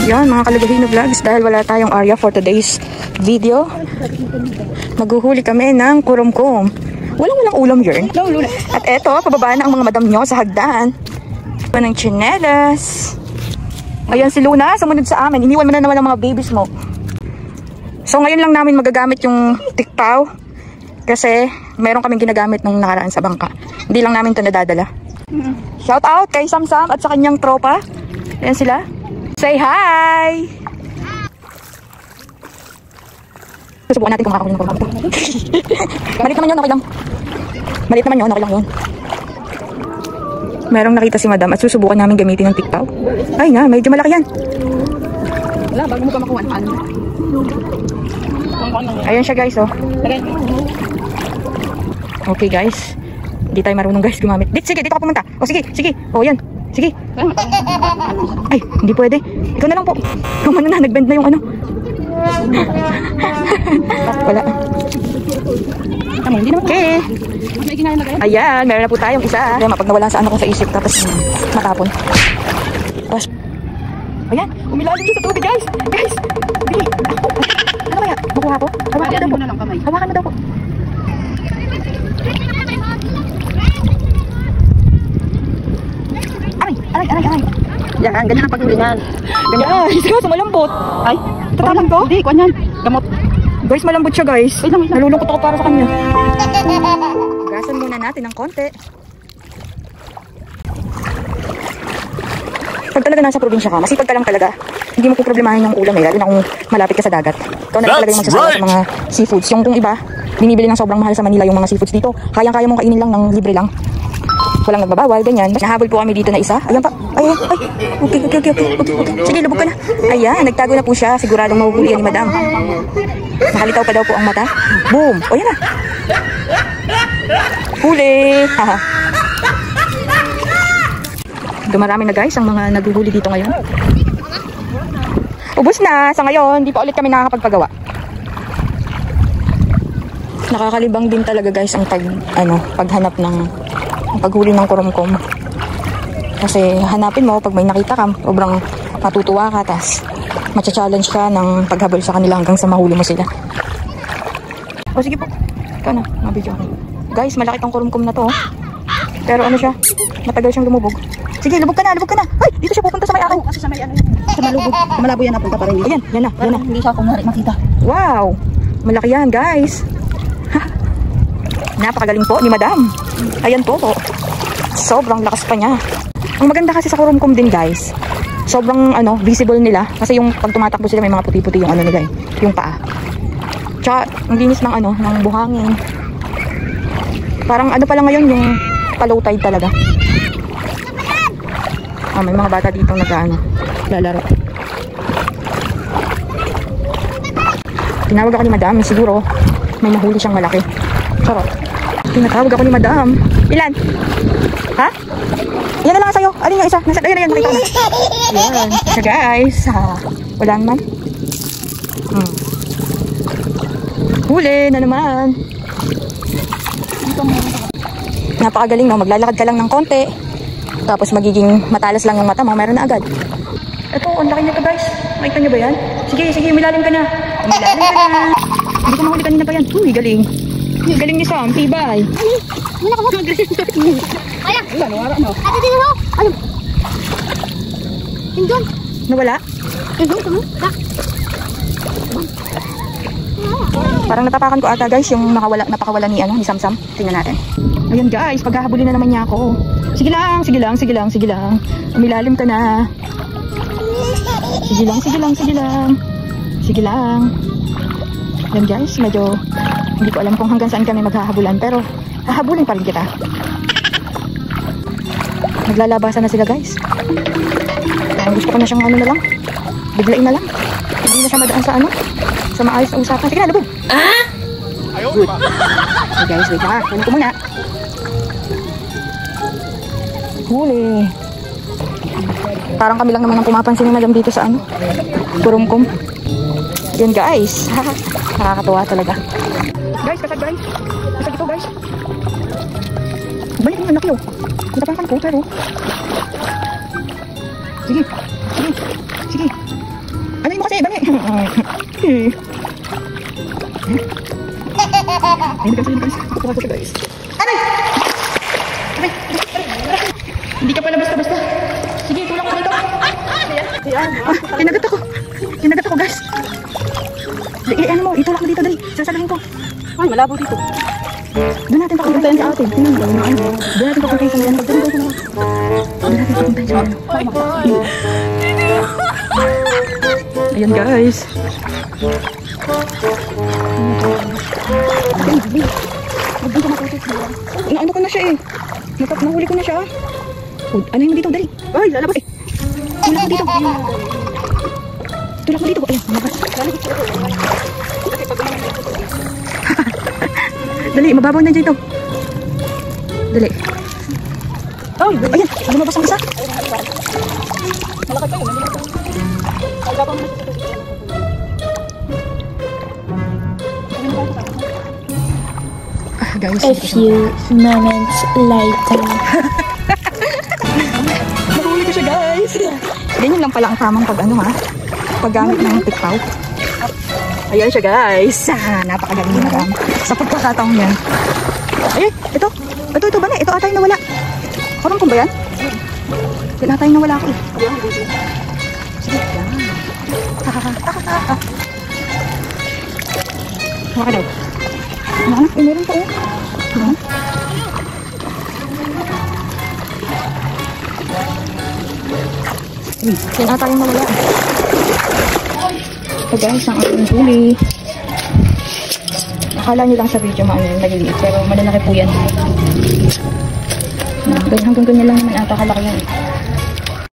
Yan mga Kalugahino Vlogs, dahil wala tayong area for today's video, maghuhuli kami ng kurumkum. Walang ulam yun. At eto, pababa na ang mga madam nyo sa hagdan. Ng tsinelas. Ayan si Luna, sumunod sa amin. Iniwan mo na naman ang mga babies mo. So ngayon lang namin magagamit yung tikpaw. Kasi meron kaming ginagamit nung nakaraan sa bangka. Hindi lang namin ito nadadala. Shout out kay Samsam at sa kanyang tropa. Ayan sila. Say hi! Susubukan natin kung makakahuli ng kurumkum. Malit naman yun, okay lang. Malit naman yun, okay lang yun. Merong nakita si madam at susubukan namin gamitin ng tikpaw. Ay nga, medyo malaki yan. Wala, bago mo pa makuha. Ayan siya guys, oh. Okay guys. Hindi tayo marunong guys gumamit. Sige, dito ka pumunta. O sige. O yan. Sige. Ay, hindi pwede. Ikaw na lang po. Kumano na, nagbend na yung ano. Wala. Okay. Ayan, meron na po tayong isa. Ayan, mapag nawalan sa ano ko sa isip tapos matapon. Tapos, ayan, umilalim siya sa tubig guys. Guys, bili. Ano kaya? Makuha ko? Hawakan mo daw po. Hawakan mo daw po. Aray. Yan, ganyan ang paghulingan. Ganyan. Guys, kaso malambot. Ay, tataman ko? Hindi, kuwan yan. Gamot. Guys, malambot siya guys. Wait lang. Nalulungkot ako para sa kanya. Gasan muna natin ng konti. Pag talaga nasa probinsya ka, masipag ka lang talaga. Hindi mo po problemahin yung ulam eh, lalo na kung malapit ka sa dagat. Ikaw na talaga yung magsasawa sa mga seafoods. Yung kung iba, binibili ng sobrang mahal sa Manila yung mga seafoods dito. Kayang-kaya mong kainin lang ng libre lang. Walang nagbabawal, ganyan. Nahabol po kami dito na isa. Ayan pa. Ay. Okay. Sige, lubog ka na. Ayan, nagtago na po siya. Siguradong mahuhuli yan ni madam. Nakalitaw pa daw po ang mata. Boom! O, yan na. Huli! Haha. Dumarami na guys ang mga naghuhuli dito ngayon. Ubus na. Sa ngayon, di pa ulit kami nakakapagpagawa. Nakakalibang din talaga guys ang paghanap ng paghuli ng kurumkum. Kasi hanapin mo pag may nakita ka, sobrang matutuwa ka, tas matcha-challenge ka ng paghabol sa kanila hanggang sa mahuli mo sila. O sige po, ikaw na, mabidyo ako. Guys, malaki tong kurumkum na to. Pero ano siya, matagal siyang lumubog. Sige, lubog ka na. Ay, dito siya pupunta sa may akin. Kasi sa may ano yun. Sa malubog. Sa malabo yan napunta pa rin. Ayan, yan na. Hindi siya kung makita. Wow, malaki yan guys. Napakagaling po ni madam. Ayan po. Sobrang lakas pa niya. Ang maganda kasi sa kurumkum din guys, sobrang visible nila. Kasi yung pag tumatakbo sila may mga puti-puti yung nila eh, yung paa. Tsaka ang linis ng ng buhangin. Parang pa lang ngayon yung low tide talaga. May mga bata dito lalaro. Tinawag ako ni madam, siguro may nahuli siyang malaki. Charot. Tinatawag ako ni madam. Ilan? Ha? Yan na lang sa'yo. Alin yung isa? Ayan, nakita ko na. Ayan. So guys, wala naman. Huli na naman. Napakagaling no. Maglalakad ka lang ng konti. Tapos magiging matalas lang yung mata mo. Meron na agad. Ito, ang laki nito guys. Makita nyo ba yan? Sige, umilalim ka na. Hindi ko mahuli kanina pa yan. Uy, galing. Galing ni Sam, tibay. Wala ka mo. Wala. Nawala no. Ate, dito mo. Ano? Tinggon. Nawala? Tinggon. Parang natapakan ko ata guys yung napakawala ni Samsam. Tingnan natin. Ayun guys, paghahabulin na naman niya ako. Sige lang. Umilalim ka na. Sige lang. Yan guys, medyo hindi ko alam kung hanggang saan kami maghahabulan, pero hahabulin pa rin kita. Naglalabasan na sila guys. Gusto ko na siyang na lang. Biglain na lang. Hindi na siya madaan sa maayos na usapan. Sige na, lubog. Good. Okay guys, wait lang. Kunin ko muna. Huli. Parang kami lang naman ang pumapansin ni madam dito sa kurumkum. Yan guys. Nakakatuwa talaga. Guys, kasag guys. Kasag ito guys. Balik yung anak yun. Natapakan ko pero. Sige. Sige. Ano mo kasi? Bani. Ay, guys. Aray! Aray! Hindi ka pala basta-basta. Sige, tulak mo dito. Kinagat ako. Kinagat ako, guys. Ano mo, itulak mo dito, dali. Sasabihin ko. Ay, malabo dito. Doon natin papuntahin sa atin. Doon natin papuntahin sa mga. Doon natin papuntahin sa mga. Ayan, guys. Naano ko na siya eh. Nahuli ko na siya. Ano yung dito? Dali. Ay, lalabas. Tulak mo dito. Tulak mo dito. Ayan, lumabas. Dali, mababaw na dito. Dali. Ay, ayan, lumabas ang isa. malakad kayo. Guys, A few moments later. nahuli ko siya, guys. Ganyan lang pala ang tamang paggamit ng tikpaw. Ayan siya, guys. Napakagaling na ram. Sa pagkakataong yan. Ay, ito ba na? Ito ata yung nawala. Parang kung ba yan? Ito ata yung nawala ako eh. Sige, yan. Huwag ka daw. Meron pa eh. Yan ata yung nawala. So guys, ang aking huli. Akala nyo lang sa video maliliit, pero malalaki po yan. Hanggang ganyan lang naman ata kalaki yan.